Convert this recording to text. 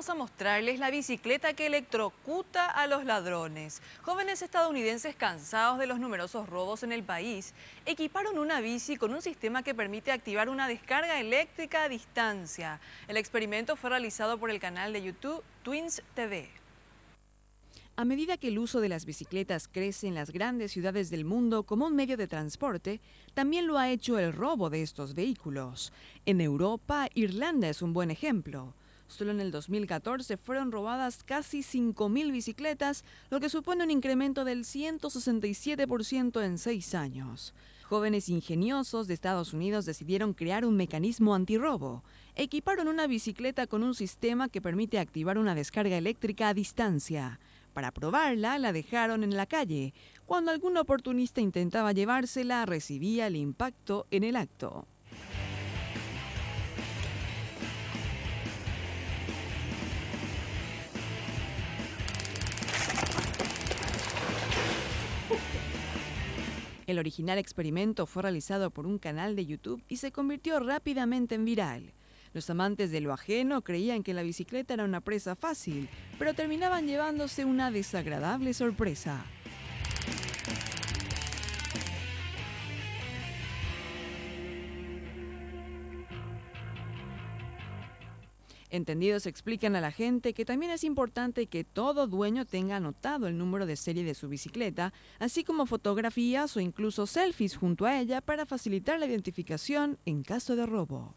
vamos a mostrarles la bicicleta que electrocuta a los ladrones. Jóvenes estadounidenses cansados de los numerosos robos en el país equiparon una bici con un sistema que permite activar una descarga eléctrica a distancia. El experimento fue realizado por el canal de YouTube Twins TV. A medida que el uso de las bicicletas crece en las grandes ciudades del mundo como un medio de transporte, también lo ha hecho el robo de estos vehículos. En Europa, Irlanda es un buen ejemplo. Solo en el 2014 fueron robadas casi 5.000 bicicletas, lo que supone un incremento del 167% en 6 años. Jóvenes ingeniosos de Estados Unidos decidieron crear un mecanismo antirrobo. Equiparon una bicicleta con un sistema que permite activar una descarga eléctrica a distancia. Para probarla, la dejaron en la calle. Cuando algún oportunista intentaba llevársela, recibía el impacto en el acto. El original experimento fue realizado por un canal de YouTube y se convirtió rápidamente en viral. Los amantes de lo ajeno creían que la bicicleta era una presa fácil, pero terminaban llevándose una desagradable sorpresa. Entendidos explican a la gente que también es importante que todo dueño tenga anotado el número de serie de su bicicleta, así como fotografías o incluso selfies junto a ella para facilitar la identificación en caso de robo.